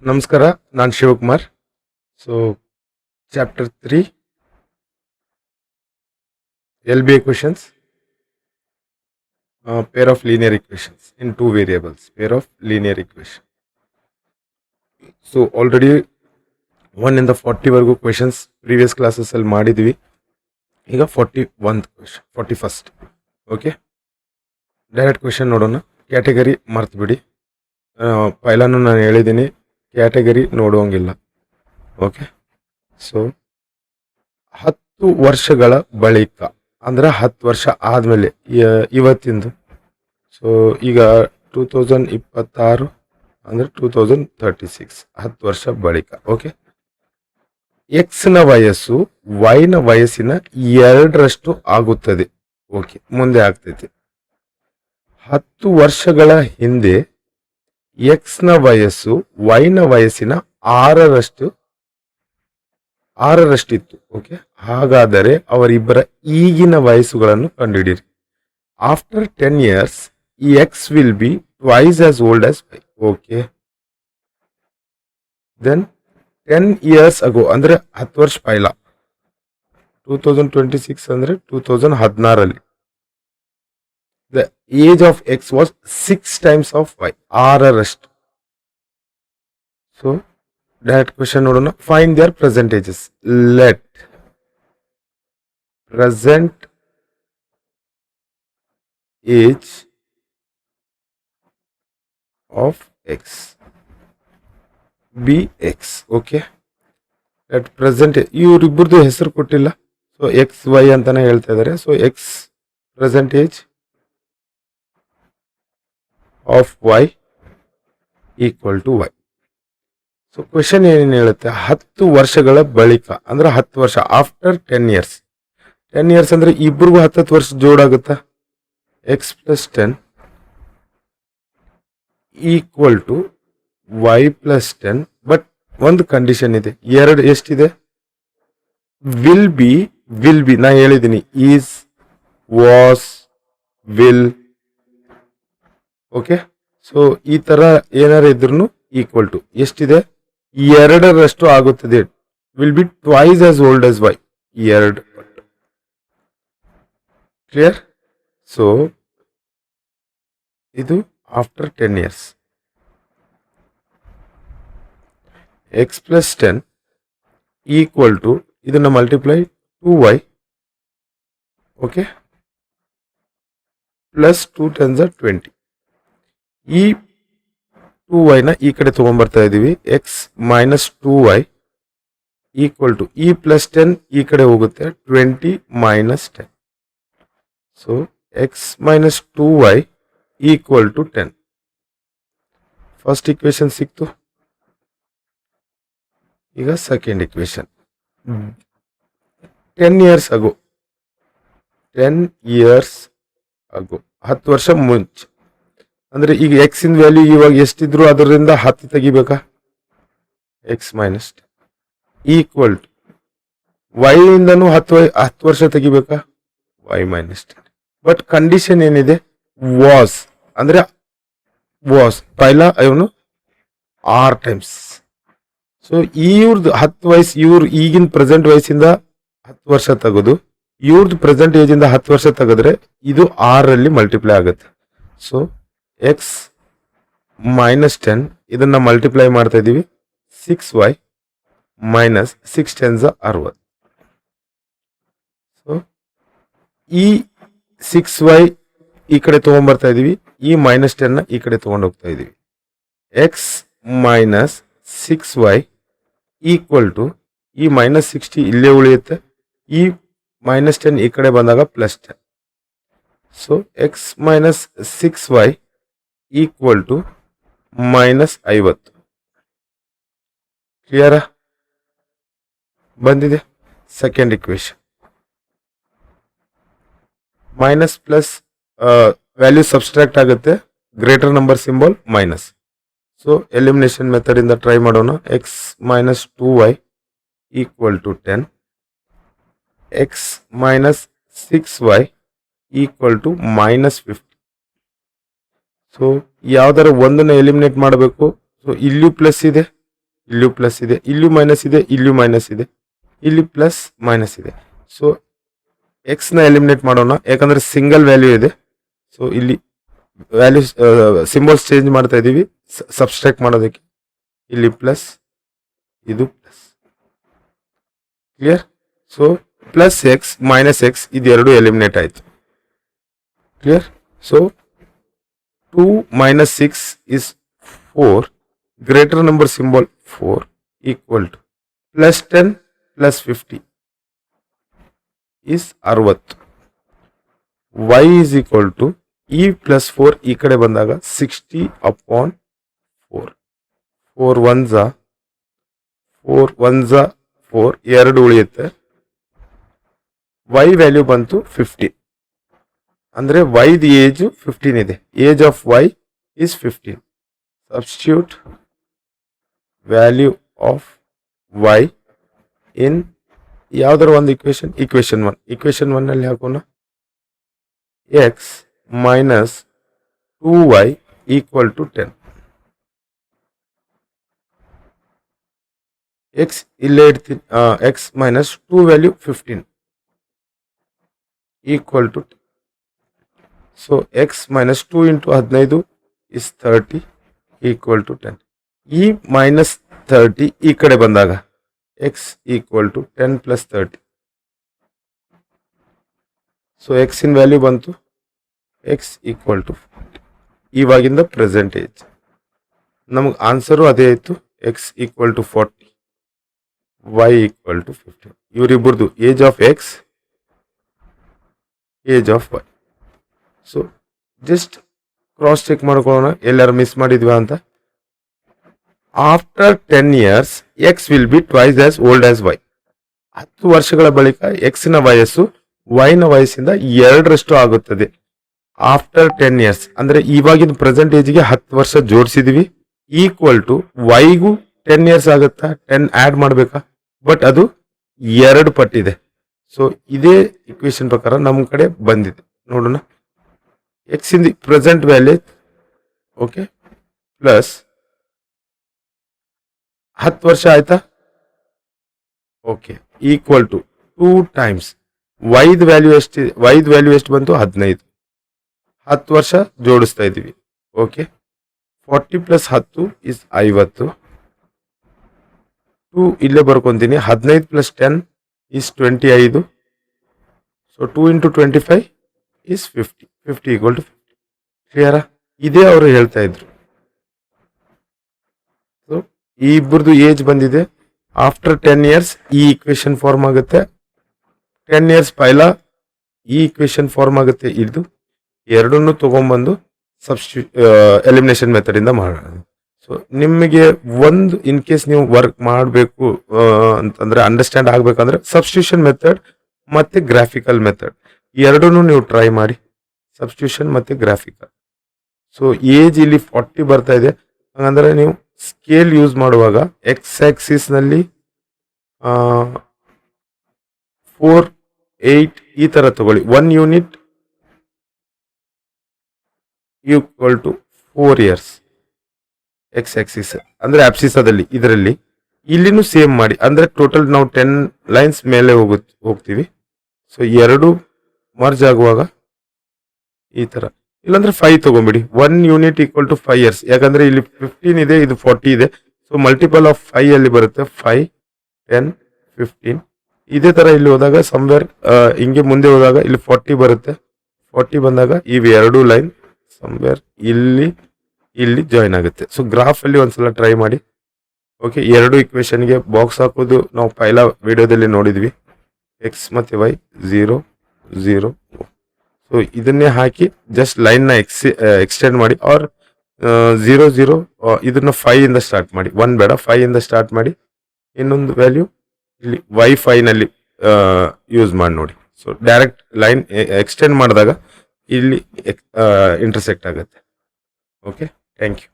ನಮಸ್ಕಾರ, ನಾನು Shivakumar. So chapter 3 LBA questions, pair of linear equations in two variables, pair of linear equation. So already 1 ಇಂದ 40 ವರೆಗೂ questions previous classes ಅಲ್ಲಿ ಮಾಡಿದ್ವಿ. ಈಗ 41 question, 41st. Okay, direct question ನೋಡೋಣ. Category ಮರ್ತು ಬಿಡಿ, ಪೈಲಾನು ನಾನು ಹೇಳಿದ್ದೀನಿ, ಕ್ಯಾಟಗರಿ ನೋಡುವಂಗಿಲ್ಲ. ಓಕೆ, ಸೊ 10 ವರ್ಷಗಳ ಬಳಿಕ ಅಂದ್ರೆ 10 ವರ್ಷ ಆದಮೇಲೆ ಇವತ್ತಿಂದು. ಸೊ ಈಗ 2026 ಅಂದರೆ 2036, 10 ವರ್ಷ ಬಳಿಕ. ಓಕೆ, ಎಕ್ಸ್ನ ವಯಸ್ಸು ವೈನ ವಯಸ್ಸಿನ 2ರಷ್ಟು ಆಗುತ್ತದೆ. ಓಕೆ, ಮುಂದೆ ಆಗ್ತೈತಿ. 10 ವರ್ಷಗಳ ಹಿಂದೆ ಎಕ್ಸ್ನ ವಯಸ್ಸು ವೈನ ವಯಸ್ಸಿನ 6ರಷ್ಟಿತ್ತು. ಓಕೆ, ಹಾಗಾದರೆ ಅವರಿಬ್ಬರ ಈಗಿನ ವಯಸ್ಸುಗಳನ್ನು ಕಂಡುಹಿಡಿಯಿರಿ. After 10 years x will be twice as old as y. Okay, then 10 years ago ಅಂದ್ರೆ 10 ವರ್ಷ ಪೈಲ 2026 ಅಂದ್ರೆ 2016 the age of x was 6 times of y, 6ರಷ್ಟು. ಸೊ ಡೈರೆಕ್ಟ್ ಕ್ವೆಶನ್ ನೋಡೋಣ. Find their present ages. Let present age of x be x. Okay, let present, ಇವರಿಬ್ಬರದು ಹೆಸರು ಕೊಟ್ಟಿಲ್ಲ, so x y ಅಂತಾನೆ ಹೇಳ್ತಾ ಇದ್ದಾರೆ. So x present age of y equal to Y. So question ಏನೇನು ಹೇಳುತ್ತೆ? 10 ವರ್ಷಗಳ ಬಳಿಕ ಅಂದ್ರೆ 10 ವರ್ಷ, ಆಫ್ಟರ್ 10 years. 10 years ಅಂದ್ರೆ ಇಬ್ಬರಿಗೂ 10 ವರ್ಷ ಜೋಡಾಗುತ್ತಾ? X plus 10 equal to y plus 10. But ಒಂದು ಕಂಡೀಷನ್ ಇದೆ. ಎರಡು ಎಷ್ಟಿದೆ? ವಿಲ್ ಬಿ ನಾ ಹೇಳಿದ್ದೀನಿ, is, was, will. Okay, so ಈ ತರ ಏನಾರ ಇದ್ರು ಈಕ್ವಲ್ ಟು ಎಷ್ಟಿದೆ? 2ರಷ್ಟು ಆಗುತ್ತದೆ. Will be twice as old as y, 2. Clear? So ಇದು after 10 years. X plus 10 equal to, ಇದನ್ನ multiply 2y. Okay, plus 2 10s are 20. ಈ 2y ನ ಈ ಕಡೆ ತಗೊಂಡ್ಬರ್ತಾ ಇದೀವಿ. X minus 2y equal to ಈ ಪ್ಲಸ್ 10 ಈ ಕಡೆ ಹೋಗುತ್ತೆ, 20 minus 10. So X minus 2y equal to 10. First equation ಸಿಕ್ತು. ಈಗ ಸೆಕೆಂಡ್ ಇಕ್ವೇಶನ್. 10 years ಅಗೋ 10 ವರ್ಷ ಮುಂಚೆ ಅಂದ್ರೆ ಈಗ ಎಕ್ಸ್ ಇನ್ ವ್ಯಾಲ್ಯೂ ಇವಾಗ ಎಷ್ಟಿದ್ರು ಅದರಿಂದ 10 ತೆಗಿಬೇಕಾ? X minus equal to y ಇಂದನೂ 10 ವರ್ಷ ತೆಗಿಬೇಕಾ? Y minus 10. ಬಟ್ ಕಂಡೀಷನ್ ಏನಿದೆ? ವಾಸ್ ಅಂದ್ರೆ ವಾಸ್ ಪೈಲ ಇವನು 6 times. ಸೊ ಇವ್ರದ್ದು 10 ವಯಸ್ಸು, ಇವ್ರ ಈಗಿನ ಪ್ರೆಸೆಂಟ್ ವಯಸ್ಸಿಂದ 10 ವರ್ಷ ತೆಗೆದು ಇವ್ರದ್ದು ಪ್ರೆಸೆಂಟ್ ಏಜ್ ಇಂದ 10 ವರ್ಷ ತೆಗೆದ್ರೆ ಇದು 6ರಲ್ಲಿ ಮಲ್ಟಿಪ್ಲೈ ಆಗುತ್ತೆ. ಸೊ ಎಕ್ಸ್ ಮೈನಸ್ 10 ಇದನ್ನ ಮಲ್ಟಿಪ್ಲೈ ಮಾಡ್ತಾ ಇದೀವಿ, 6y ಮೈನಸ್ 6 10s 60. ಸೊ ಈ 6y ಈ ಕಡೆ ತಗೊಂಡ್ಬರ್ತಾ ಇದೀವಿ, ಈ ಮೈನಸ್ 10 ಈ ಕಡೆ ತಗೊಂಡು ಹೋಗ್ತಾ ಇದೀವಿ. X minus 6y equal to ಈ ಮೈನಸ್ 60 ಇಲ್ಲೇ ಉಳಿಯುತ್ತೆ, ಈ ಮೈನಸ್ 10 ಈ ಕಡೆ ಬಂದಾಗ plus 10. So X minus 6y equal to minus 50. ಕ್ಲಿಯರಾ? ಬಂದಿದೆ. Second equation. Minus plus value subtract ಆಗುತ್ತೆ, greater number symbol minus. So elimination method ಇಂದ ಟ್ರೈ ಮಾಡೋಣ. X minus 2y equal to 10. X minus 6y equal to minus 50. So ಯಾವ್ದಾರ ಒಂದನ್ನು eliminate ಮಾಡಬೇಕು. So ಇಲ್ಲಿಯೂ plus ಇದೆ, ಇಲ್ಲೂ ಪ್ಲಸ್ ಇದೆ, ಇಲ್ಲೂ ಮೈನಸ್ ಇದೆ, ಇಲ್ಲೂ ಮೈನಸ್ ಇದೆ, ಇಲ್ಲಿ ಪ್ಲಸ್ ಮೈನಸ್ ಇದೆ. ಸೊ ಎಕ್ಸ್ನ ಎಲಿಮಿನೇಟ್ ಮಾಡೋಣ, ಯಾಕಂದ್ರೆ ಸಿಂಗಲ್ ವ್ಯಾಲ್ಯೂ ಇದೆ. ಸೊ ಇಲ್ಲಿ ವ್ಯಾಲ್ಯೂ ಸಿಂಬಲ್ಸ್ ಚೇಂಜ್ ಮಾಡ್ತಾ ಇದ್ದೀವಿ ಸಬ್ಸ್ಟ್ರಾಕ್ಟ್ ಮಾಡೋದಕ್ಕೆ. ಇಲ್ಲಿ ಪ್ಲಸ್, ಇದು plus. Clear? So plus X minus X ಇದೆರಡು ಎಲಿಮಿನೇಟ್ ಆಯಿತು. Clear? So 2 minus 6 is 4. Greater number symbol 4 equal to plus 10 plus 50 is 60. Y is equal to e plus 4 ಈ ಕಡೆ ಬಂದಾಗ 60 upon 4. 4 ones are 4 ಎರಡು ಉಳಿಯುತ್ತೆ. y ವ್ಯಾಲ್ಯೂ ಬಂತು 50. ಅಂದ್ರೆ y the age 15 ಇದೆ. Age of y is 15. Substitute value of y ಇನ್ ಯಾವ್ದಾರ ಒಂದು ಇಕ್ವೇಶನ್ 1 ಅಲ್ಲಿ ಹಾಕೋಣ. x minus 2y equal to 10. x ಇಲ್ಲೇ ಇಡ್ತೀನಿ. x minus 2 value 15 equal to 10. So x minus 2 into 15 is 30 equal to 10. ಈ minus 30 ಈ ಕಡೆ ಬಂದಾಗ x equal to 10 plus 30. So x in value ಬಂತು x equal to 40. ಇವಾಗಿಂದ ಪ್ರೆಸೆಂಟ್ ಏಜ್ ನಮಗೆ answer ಅದೇ ಆಯಿತು. x equal to 40, y equal to 15. ಇವರಿಬ್ಬರದು age of x, age of y. So just cross check ಮಾಡ್ಕೊಳ್ಳೋಣ ಎಲ್ಲಾರು ಮಿಸ್ ಮಾಡಿದ್ವಾ ಅಂತ. After 10 years x will be twice as old as y. 10 ವರ್ಷಗಳ ಬಳಿಕ ಎಕ್ಸ್ನ ವಯಸ್ಸು ವೈನ ವಯಸ್ಸಿಂದ 2ರಷ್ಟು ಆಗುತ್ತದೆ. ಆಫ್ಟರ್ 10 years ಅಂದ್ರೆ ಇವಾಗಿನ ಪ್ರೆಸೆಂಟ್ ಏಜ್ಗೆ 10 ವರ್ಷ ಜೋಡಿಸಿದೀವಿ. ಈಕ್ವಲ್ ಟು ವೈಗೂ 10 years ಆಗುತ್ತಾ? 10 ಆಡ್ ಮಾಡಬೇಕಾ? ಬಟ್ ಅದು 2 ಪಟ್ಟಿದೆ. ಸೊ ಇದೇ ಇಕ್ವೇಶನ್ ಪ್ರಕಾರ ನಮ್ಮ ಕಡೆ ಬಂದಿದೆ. ನೋಡೋಣ. x in the present value, okay, plus 10 ವರ್ಷ ಆಯ್ತಾ? Okay, equal to 2 times y the value ಎಷ್ಟು ಬಂತು? 15. 10 ವರ್ಷ ಜೋಡಿಸ್ತಾ ಇದ್ದೀವಿ. Okay, 40 plus 10 is 50. 2 ಇಲ್ಲೇ ಬರ್ಕೊಂತೀನಿ. 15 plus 10 is 25. So 2 into 25 is 50. 50 equal to 50. ಕ್ಲಿಯರಾ? ಇದೇ ಅವರು ಹೇಳ್ತಾ ಇದ್ರು. ಸೊ ಈ ಇಬ್ಬರದು ಏಜ್ ಬಂದಿದೆ. ಆಫ್ಟರ್ 10 years ಈ ಇಕ್ವೇಶನ್ ಫಾರ್ಮ್ ಆಗುತ್ತೆ. 10 years ಪೈಲ ಈ ಇಕ್ವೇಶನ್ ಫಾರ್ಮ್ ಆಗುತ್ತೆ. ಇದು ಎರಡನ್ನೂ ತಗೊಂಡ್ಬಂದು ಎಲಿಮಿನೇಷನ್ ಮೆಥಡ್ ಇಂದ ಮಾಡೋಣ. ಸೊ ನಿಮಗೆ ಒಂದು ಇನ್ ಕೇಸ್ ನೀವು ವರ್ಕ್ ಮಾಡಬೇಕು ಅಂತಂದ್ರೆ, ಅಂಡರ್ಸ್ಟ್ಯಾಂಡ್ ಆಗ್ಬೇಕಂದ್ರೆ ಸಬ್ಸ್ಟಿಟ್ಯೂಷನ್ ಮೆಥಡ್ ಮತ್ತೆ ಗ್ರಾಫಿಕಲ್ ಮೆಥಡ್ ಎರಡನ್ನೂ ನೀವು ಟ್ರೈ ಮಾಡಿ. ಸಬ್ಸ್ಟಿಟ್ಯೂಷನ್ ಮತ್ತೆ ಗ್ರಾಫಿಕಲ್. ಸೊ ಏಜ್ ಇಲ್ಲಿ 40 ಬರ್ತಾ ಇದೆ. ಹಾಗಂದ್ರೆ ನೀವು ಸ್ಕೇಲ್ ಯೂಸ್ ಮಾಡುವಾಗ ಎಕ್ಸ್ ಆಕ್ಸಿಸ್ ನಲ್ಲಿ 4, 8 ಈ ತರ ತಗೊಳ್ಳಿ. 1 unit equal to 4 years. X axis ಅಂದ್ರೆ ಆಬ್ಸಿಸಾದಲ್ಲಿ ಇದರಲ್ಲಿ ಇಲ್ಲಿನೂ ಸೇಮ್ ಮಾಡಿ. ಅಂದ್ರೆ ಟೋಟಲ್ ನಾವು 10 ಲೈನ್ಸ್ ಮೇಲೆ ಹೋಗ್ತೀವಿ. ಸೊ ಎರಡು ಮರ್ಜ್ ಆಗುವಾಗ ಈ ತರ, ಇಲ್ಲಾಂದ್ರೆ 5 ತಗೊಂಬಿಡಿ. 1 ಯೂನಿಟ್ ಈಕ್ವಲ್ ಟು 5 years. ಯಾಕಂದ್ರೆ ಇಲ್ಲಿ 15 ಇದೆ, ಇದು 40 ಇದೆ. ಸೊ ಮಲ್ಟಿಪಲ್ ಆಫ್ 5 ಅಲ್ಲಿ ಬರುತ್ತೆ. 5, 10, 15. ಇದೇ ತರ ಇಲ್ಲಿ ಹೋದಾಗ ಸಮ್ವೇರ್ ಹಿಂಗೆ ಮುಂದೆ ಹೋದಾಗ ಇಲ್ಲಿ 40 ಬರುತ್ತೆ. 40 ಬಂದಾಗ ಇವು ಎರಡು ಲೈನ್ ಸಮ್ವೇರ್ ಇಲ್ಲಿ ಜಾಯಿನ್ ಆಗುತ್ತೆ. ಸೊ ಗ್ರಾಫ್ ಅಲ್ಲಿ ಒಂದ್ಸಲ ಟ್ರೈ ಮಾಡಿ. ಓಕೆ, ಎರಡು ಇಕ್ವೇಶನ್ಗೆ ಬಾಕ್ಸ್ ಹಾಕೋದು ನಾವು ಪೈಲ ವಿಡಿಯೋದಲ್ಲಿ ನೋಡಿದ್ವಿ. ಎಕ್ಸ್ ಮತ್ತೆ ವೈ 0, 0. ಸೊ ಇದನ್ನೇ ಹಾಕಿ ಜಸ್ಟ್ ಲೈನ್ ನ ಎಕ್ಸ್ಟೆಂಡ್ ಮಾಡಿ. ಆರ್ 0, 0 ಇದನ್ನ 5 ಇಂದ ಸ್ಟಾರ್ಟ್ ಮಾಡಿ. 1 ಬೇಡ, 5 ಇಂದ ಸ್ಟಾರ್ಟ್ ಮಾಡಿ. ಇನ್ನೊಂದು ವ್ಯಾಲ್ಯೂ ಇಲ್ಲಿ ವೈ5 ನಲ್ಲಿ ಯೂಸ್ ಮಾಡಿ ನೋಡಿ. ಸೊ ಡೈರೆಕ್ಟ್ ಲೈನ್ ಎಕ್ಸ್ಟೆಂಡ್ ಮಾಡಿದಾಗ ಇಲ್ಲಿ ಇಂಟರ್ಸೆಕ್ಟ್ ಆಗುತ್ತೆ. Okay, thank you.